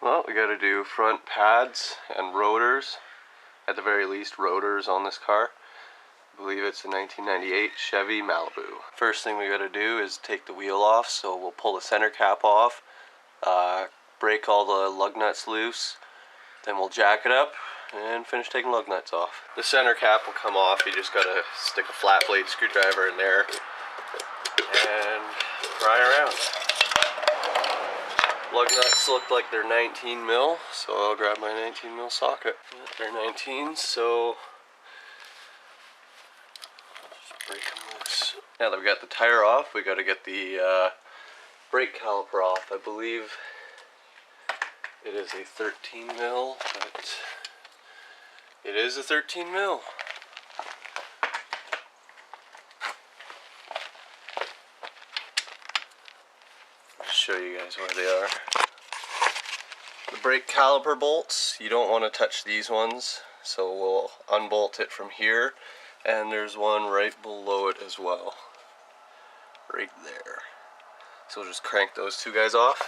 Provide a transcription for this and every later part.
Well, we got to do front pads and rotors. At the very least, rotors on this car. I believe it's a 1998 Chevy Malibu. First thing we got to do is take the wheel off, so we'll pull the center cap off, break all the lug nuts loose, then we'll jack it up and finish taking lug nuts off. The center cap will come off. You just got to stick a flat blade screwdriver in there and pry around. Lug nuts look like they're 19 mil, so I'll grab my 19 mil socket. They're 19, so just break them loose. Now that we got the tire off, we got to get the brake caliper off. I believe it is a 13 mil, but it is a 13 mil. Show you guys where they are. The brake caliper bolts, you don't want to touch these ones, so we'll unbolt it from here, and there's one right below it as well, right there. So we'll just crank those two guys off,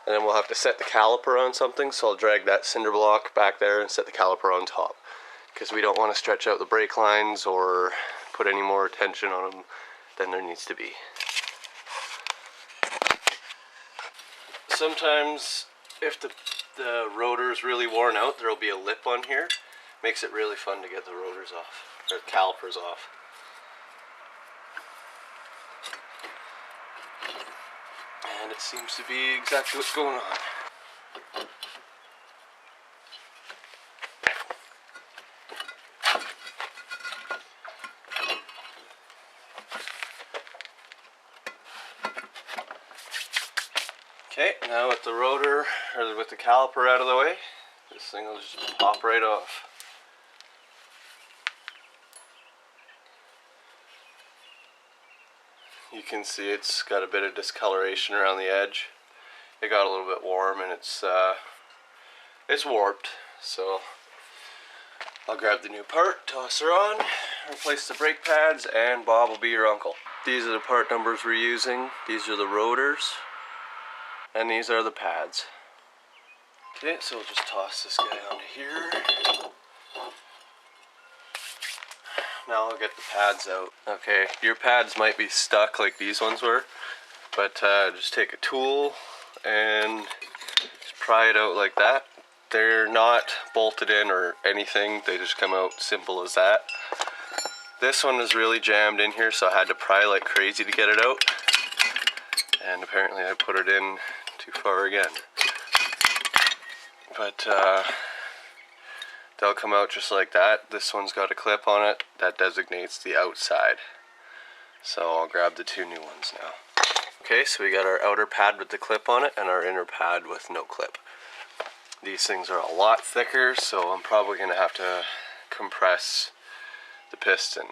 and then we'll have to set the caliper on something, so I'll drag that cinder block back there and set the caliper on top, because we don't want to stretch out the brake lines or put any more tension on them than there needs to be. Sometimes if the rotor is really worn out, there will be a lip on here. Makes it really fun to get the rotors off, or the calipers off. And it seems to be exactly what's going on. Okay, now with the rotor, or with the caliper out of the way, this thing will just pop right off. You can see it's got a bit of discoloration around the edge. It got a little bit warm and it's warped, so I'll grab the new part, toss her on, replace the brake pads, and Bob will be your uncle. These are the part numbers we're using. These are the rotors. And these are the pads. Okay, so we'll just toss this guy onto here. Now I'll get the pads out. Okay, your pads might be stuck like these ones were, but just take a tool and just pry it out like that. They're not bolted in or anything, they just come out simple as that. This one is really jammed in here, so I had to pry like crazy to get it out. And apparently I put it in too far again. But they'll come out just like that. This one's got a clip on it that designates the outside. So I'll grab the two new ones now. Okay, so we got our outer pad with the clip on it and our inner pad with no clip. These things are a lot thicker, so I'm probably going to have to compress the piston,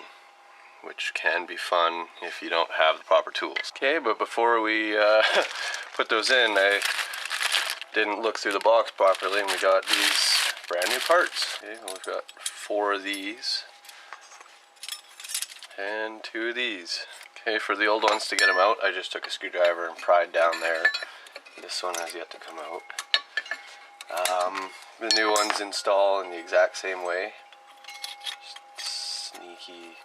which can be fun if you don't have the proper tools. Okay, but before we put those in, I didn't look through the box properly, and we got these brand new parts. Okay, well, we've got 4 of these and 2 of these. Okay, for the old ones, to get them out, I just took a screwdriver and pried down there. This one has yet to come out. The new ones install in the exact same way. Just sneaky.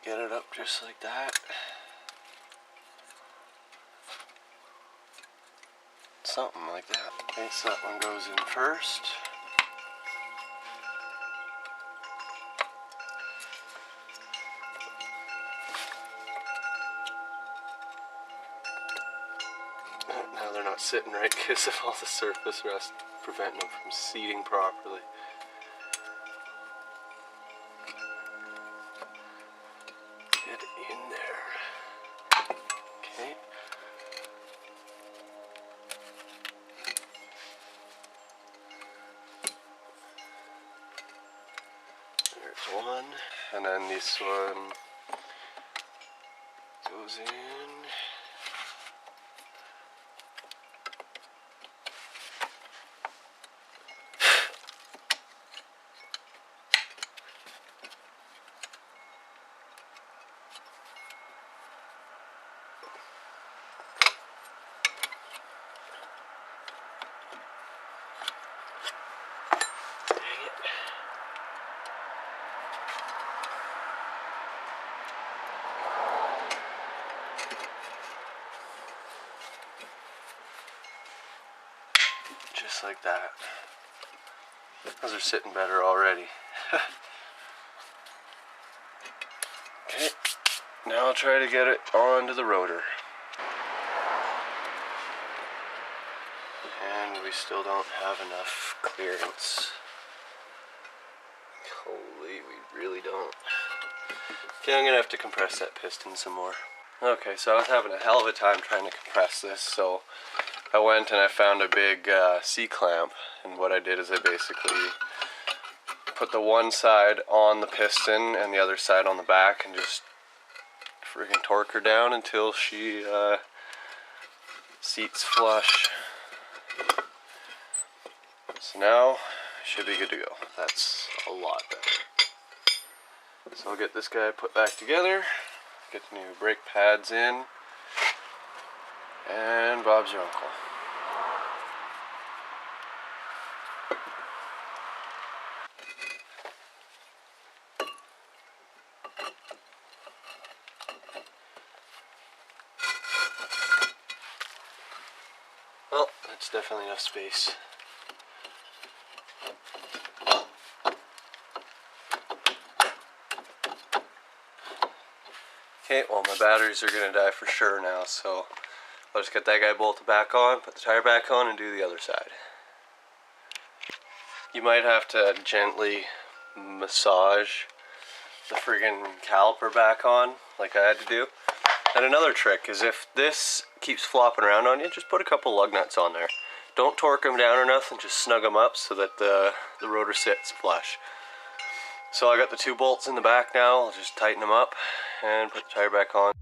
Get it up just like that. Something like that. Okay, so that one goes in first. Now they're not sitting right because of all the surface rust preventing them from seating properly. Get in there. Okay. There's one. And then this one goes in. just like that. Those are sitting better already. Okay, now I'll try to get it onto the rotor. And we still don't have enough clearance. Holy, we really don't. Okay, I'm gonna have to compress that piston some more. Okay, so I was having a hell of a time trying to compress this, so I went and I found a big C-clamp, and what I did is I basically put the one side on the piston and the other side on the back and just friggin' torque her down until she seats flush. So now, should be good to go. That's a lot better. So I'll get this guy put back together, get the new brake pads in, and Bob's your uncle. Well, that's definitely enough space. Okay, well my batteries are going to die for sure now, so I'll just get that guy bolted back on, put the tire back on, and do the other side. You might have to gently massage the friggin' caliper back on, like I had to do. And another trick is if this keeps flopping around on you, just put a couple lug nuts on there. Don't torque them down or nothing, just snug them up so that the rotor sits flush. So I got the 2 bolts in the back now, I'll just tighten them up and put the tire back on.